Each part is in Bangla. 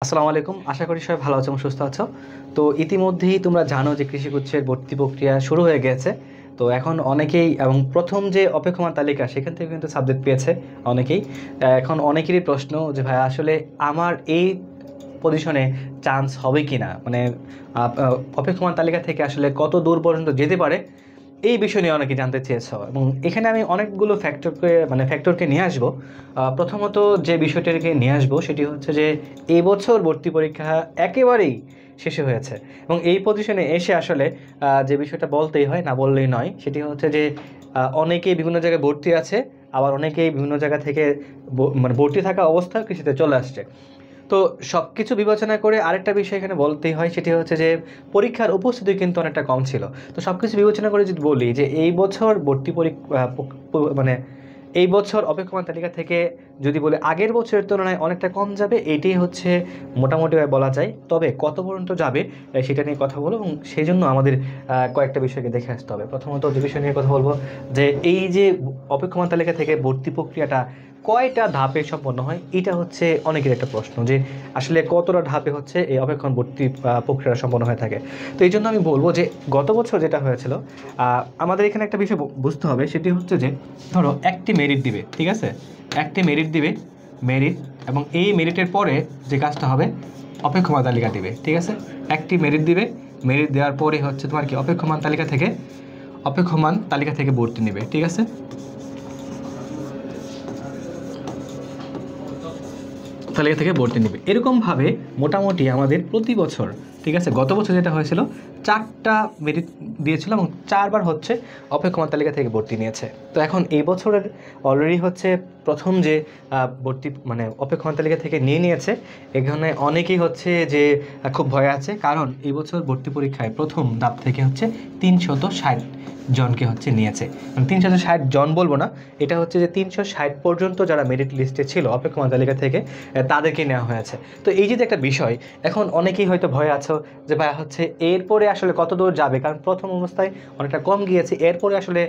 আসসালামু আলাইকুম। আশা করি সবাই ভালো আছো এবং সুস্থ আছো। তো ইতিমধ্যেই তোমরা জানো যে কৃষিগুচ্ছের ভর্তি প্রক্রিয়া শুরু হয়ে গেছে। তো এখন অনেকেই এবং প্রথম যে অপেক্ষমান তালিকা সেখান থেকে কিন্তু সাবজেক্ট পেয়েছে অনেকেই। এখন অনেকেরই প্রশ্ন যে ভাই আসলে আমার এই পজিশনে চান্স হবে কি না, মানে অপেক্ষমান তালিকা থেকে আসলে কত দূর পর্যন্ত যেতে পারে এই বিষয় নিয়ে অনেকে জানতে চেয়েছ, এবং এখানে আমি অনেকগুলো ফ্যাক্টরকে নিয়ে আসবো। প্রথমত যে বিষয়টিকে নিয়ে আসবো সেটি হচ্ছে যে এই বছর ভর্তি পরীক্ষা একেবারেই শেষে হয়েছে, এবং এই পজিশনে এসে আসলে যে বিষয়টা বলতেই হয়, না বললেই নয়, সেটি হচ্ছে যে অনেকেই বিভিন্ন জায়গায় ভর্তি আছে, আবার অনেকেই বিভিন্ন জায়গা থেকে মানে ভর্তি থাকা অবস্থায় কৃষিতে চলে আসছে। তো সব কিছু বিবেচনা করে আরেকটা বিষয় এখানে বলতেই হয়, সেটি হচ্ছে যে পরীক্ষার উপস্থিতি কিন্তু অনেকটা কম ছিল। তো সব কিছু বিবেচনা করে যদি বলি যে এই বছর ভর্তি পরীক্ষা মানে এই বছর অপেক্ষমান তালিকা থেকে যদি বলি আগের বছরের তুলনায় অনেকটা কম যাবে, এটাই হচ্ছে মোটামুটিভাবে বলা যায়। তবে কত পর্যন্ত যাবে সেটা নিয়ে কথা বলবো, এবং সেই জন্য আমাদের কয়েকটা বিষয়কে দেখে আসতে হবে। প্রথমত যে বিষয় নিয়ে কথা বলবো যে এই যে অপেক্ষমান তালিকা থেকে ভর্তি প্রক্রিয়াটা কয়টা ধাপে সম্পন্ন হয়, এটা হচ্ছে অনেকের একটা প্রশ্ন যে আসলে কতটা ধাপে হচ্ছে এই অপেক্ষণ ভর্তি প্রক্রিয়া সম্পন্ন হয়ে থাকে। তো এই জন্য আমি বলবো যে গত বছর যেটা হয়েছিল, আমাদের এখানে একটা বিষয় বুঝতে হবে, সেটি হচ্ছে যে ধরো একটি মেরিট দিবে, ঠিক আছে, একটি মেরিট দিবে, মেরিট, এবং এই মেরিটের পরে যে কাজটা হবে অপেক্ষমান তালিকা দিবে, ঠিক আছে। একটি মেরিট দিবে, মেরিট দেওয়ার পরে হচ্ছে তোমার কি অপেক্ষমান তালিকা থেকে ভর্তি নেবে, ঠিক আছে। তালিকা থেকে ভর্তি নেবে, এরকমভাবে মোটামুটি আমাদের প্রতি বছর, ঠিক আছে। গত বছর যেটা হয়েছিল 4টা মেরিট দিয়েছিল এবং 4বার হচ্ছে অপেক্ষমান তালিকা থেকে ভর্তি নিয়েছে। তো এখন এই বছরের অলরেডি হচ্ছে প্রথম যে ভর্তি মানে অপেক্ষমান তালিকা থেকে নিয়েছে, এখানে অনেকেই হচ্ছে যে খুব ভয় আছে, কারণ এই বছর ভর্তি পরীক্ষায় প্রথম ধাপ থেকে হচ্ছে 360 জনকে হচ্ছে নিয়েছে। 360 জন বলবো না, এটা হচ্ছে যে 360 পর্যন্ত যারা মেরিট লিস্টে ছিল অপেক্ষমান তালিকা থেকে তাদেরকে নেওয়া হয়েছে। তো এই যে একটা বিষয়, এখন অনেকেই হয়তো ভয় আছো যে ভাই হচ্ছে এরপরে আসলে কত দূর যাবে, কারণ প্রথম অবস্থায় অনেকটা কম গিয়েছে, এরপরে আসলে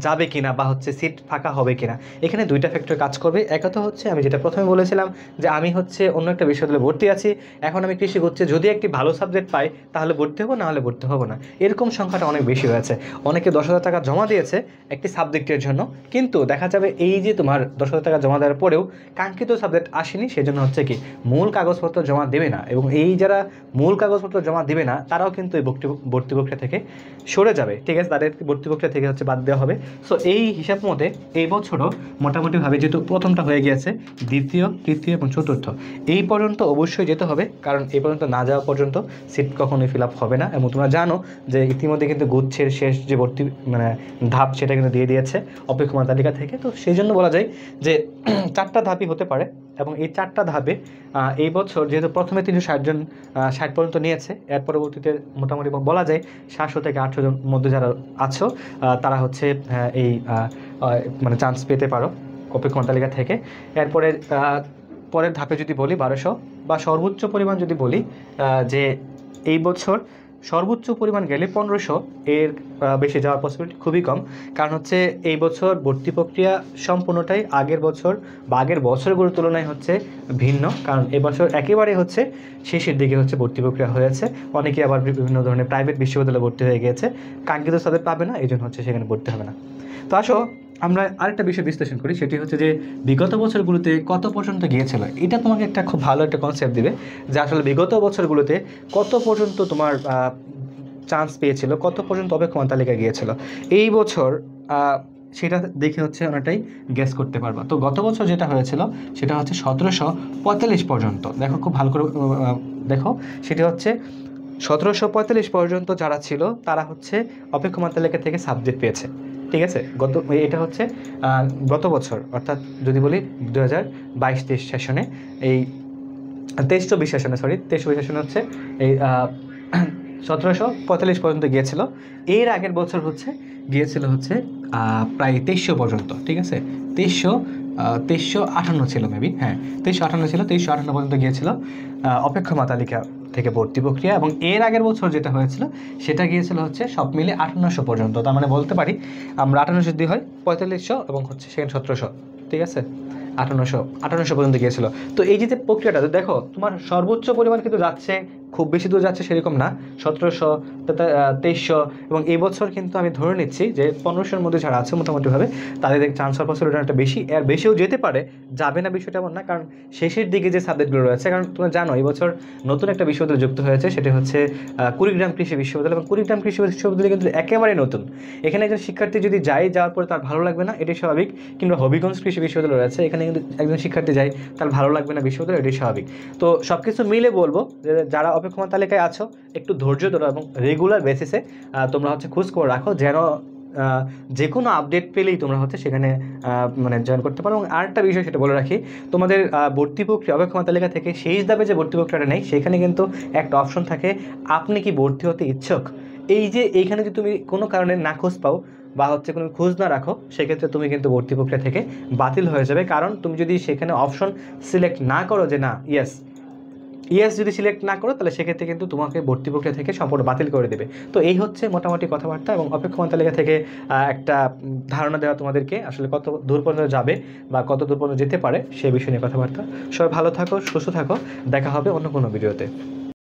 যাবে কিনা বা হচ্ছে সিট ফাঁকা হবে কিনা। এখানে দুইটা ফ্যাক্টর কাজ করবে। একটা হচ্ছে আমি যেটা প্রথমে বলেছিলাম যে আমি হচ্ছে অন্য একটা বিশ্ববিদ্যালয়ে ভর্তি আছি, এখন আমি কৃষি করছি, যদি একটি ভালো সাবজেক্ট পাই তাহলে ভর্তি হবো, না হলে ভর্তি হবো না, এরকম সংখ্যাটা অনেক বেশি হয়েছে। অনেকে 10,000 টাকা জমা দিয়েছে একটি সাবজেক্টের জন্য, কিন্তু দেখা যাবে এই যে তোমার 10,000 টাকা জমা দেওয়ার পরেও কাঙ্ক্ষিত সাবজেক্ট আসেনি, সেজন্য হচ্ছে কি মূল কাগজপত্র জমা দেবে না, এবং এই যারা মূল কাগজপত্র জমা দিবে না তারাও কিন্তু এই ভর্তি প্রক্রিয়া থেকে সরে যাবে, ঠিক আছে, তাদের ভর্তি প্রক্রিয়া থেকে হচ্ছে বাদ দেওয়া হবে। সো এই হিসাব মতে এই বছরও মোটামুটিভাবে যেহেতু প্রথমটা হয়ে গিয়েছে, দ্বিতীয়, তৃতীয় এবং চতুর্থ এই পর্যন্ত অবশ্যই যেতে হবে, কারণ এই পর্যন্ত না যাওয়া পর্যন্ত সিট কখনোই ফিল আপ হবে না। এবং তোমরা জানো যে ইতিমধ্যে কিন্তু গুচ্ছের শেষ যে ভর্তি মানে ধাপ সেটা কিন্তু দিয়ে দিয়েছে অপেক্ষমান তালিকা থেকে। তো সেই জন্য বলা যায় যে 4টা ধাপই হতে পারে, এবং এই 4টা ধাপে এই বছর যেহেতু প্রথমে 360 জন 60 পর্যন্ত নিয়েছে, এর পরবর্তীতে মোটামুটি বলা যায় 700 থেকে 800 জন মধ্যে যারা আছো তারা হচ্ছে এই মানে চান্স পেতে পারো অপেক্ষমান তালিকা থেকে। এরপরে পরের ধাপে যদি বলি 1200, বা সর্বোচ্চ পরিমাণ যদি বলি যে এই বছর সর্বোচ্চ পরিমাণ গেলে 1500, এর বেশি যাওয়ার পসিবিলিটি খুবই কম, কারণ হচ্ছে এই বছর ভর্তি প্রক্রিয়া সম্পূর্ণটাই আগের বছর বা আগের বছরগুলোর তুলনায় হচ্ছে ভিন্ন, কারণ এবছর একেবারে হচ্ছে শেষের দিকে হচ্ছে ভর্তি প্রক্রিয়া হয়েছে। অনেকে আবার বিভিন্ন ধরনের প্রাইভেট বিশ্ববিদ্যালয়ে ভর্তি হয়ে গিয়েছে, কাঙ্ক্ষিত তাদের পাবে না, এই জন্য হচ্ছে সেখানে ভর্তি হবে না। তো আসো আমরা আরেকটা বিষয় বিশ্লেষণ করি, সেটি হচ্ছে যে বিগত বছরগুলোতে কত পর্যন্ত গিয়েছিল। এটা তোমাকে একটা খুব ভালো একটা কনসেপ্ট দিবে যে আসলে বিগত বছরগুলোতে কত পর্যন্ত তোমার চান্স পেয়েছিল, কত পর্যন্ত অপেক্ষমান তালিকা গিয়েছিল। এই বছর সেটা দেখে হচ্ছে অনেকটাই গ্যাস করতে পারবা। তো গত বছর যেটা হয়েছিল সেটা হচ্ছে 1745 পর্যন্ত, দেখো খুব ভালো করে দেখো, সেটি হচ্ছে 1745 পর্যন্ত যারা ছিল তারা হচ্ছে অপেক্ষমান তালিকা থেকে সাবজেক্ট পেয়েছে, ঠিক আছে। এটা হচ্ছে গত বছর, অর্থাৎ যদি বলি 2022-23 সেশনে, এই 23-24 সেশনে, সরি 23-24 সেশনে হচ্ছে এই 1745 পর্যন্ত গিয়েছিল। এর আগের বছর হচ্ছে গিয়েছিল হচ্ছে প্রায় 2300 পর্যন্ত, ঠিক আছে। 2358 ছিল মেবি, হ্যাঁ 2358 ছিল, 2358 পর্যন্ত গিয়েছিল অপেক্ষমান তালিকা থেকে ভর্তি প্রক্রিয়া। এবং এর আগের বছর যেটা হয়েছিল সেটা গিয়েছিল হচ্ছে সব মিলে 5800 পর্যন্ত। তার মানে বলতে পারি আমরা 5800 দিয়ে হয় 4500 এবং হচ্ছে সেখানে 1700, ঠিক আছে। 1800 পর্যন্ত গিয়েছিল। তো এই যে প্রক্রিয়াটা দেখো, তোমার সর্বোচ্চ পরিমাণ কিন্তু যাচ্ছে, খুব বেশি দূর যাচ্ছে সেরকম না, 1700, 2300, এবং এই বছর কিন্তু আমি ধরে নিচ্ছি যে 1500-র মধ্যে যারা আছে মোটামুটিভাবে তাদের ট্রান্সফার পার্সেন্টেজটা বেশি, এর বেশিও যেতে পারে, যাবে না বিষয়টা এমন না, কারণ শেষের দিকে যে সাবজেক্টগুলো রয়েছে, কারণ তোমরা জানো এই বছর নতুন একটা বিশ্ববিদ্যালয় যুক্ত হয়েছে, সেটা হচ্ছে কুড়িগ্রাম কৃষি বিশ্ববিদ্যালয়, এবং কুড়িগ্রাম কৃষি বিশ্ববিদ্যালয় কিন্তু একেবারে নতুন। এখানে একজন শিক্ষার্থী যদি যাওয়ার পরে তার ভালো লাগবে না, এটাই স্বাভাবিক। কিংবা হবিগঞ্জ কৃষি বিশ্ববিদ্যালয় রয়েছে, এখানে কিন্তু একজন শিক্ষার্থী যায়, তার ভালো লাগবে না বিশ্ববিদ্যালয়, এটাই স্বাভাবিক। তো সব কিছু মিলে বলবো যে যারা অপেক্ষমান তালিকায় আছো একটু ধৈর্য ধরো এবং রেগুলার বেসিসে তোমরা হচ্ছে খোঁজ করে রাখো, যেন যে কোনো আপডেট পেলেই তোমরা হচ্ছে সেখানে মানে জয়েন করতে পারো। এবং আরেকটা বিষয় সেটা বলে রাখি, তোমাদের ভর্তি প্রক্রিয়া অপেক্ষমান তালিকা থেকে শেষ ধাপে যে ভর্তি প্রক্রিয়াটা নেই, সেখানে কিন্তু একটা অপশন থাকে, আপনি কি ভর্তি হতে ইচ্ছুক। এই যে এইখানে যদি তুমি কোনো কারণে না খোঁজ পাও বা হচ্ছে কোনো খোঁজ না রাখো, সেক্ষেত্রে তুমি কিন্তু ভর্তি প্রক্রিয়া থেকে বাতিল হয়ে যাবে। কারণ তুমি যদি সেখানে অপশন সিলেক্ট না করো যে না ইয়েস যদি সিলেক্ট না করো, তাহলে সেক্ষেত্রে কিন্তু তোমাকে ভর্তি প্রক্রিয়া থেকে সম্পূর্ণ বাতিল করে দেবে। তো এই হচ্ছে মোটামুটি কথাবার্তা, এবং অপেক্ষমান তালিকা থেকে একটা ধারণা দেওয়া তোমাদেরকে আসলে কত দূর পর্যন্ত যাবে বা কত দূর পর্যন্ত যেতে পারে সে বিষয় নিয়ে কথাবার্তা। সবাই ভালো থাকো, সুস্থ থাকো, দেখা হবে অন্য কোনো ভিডিওতে।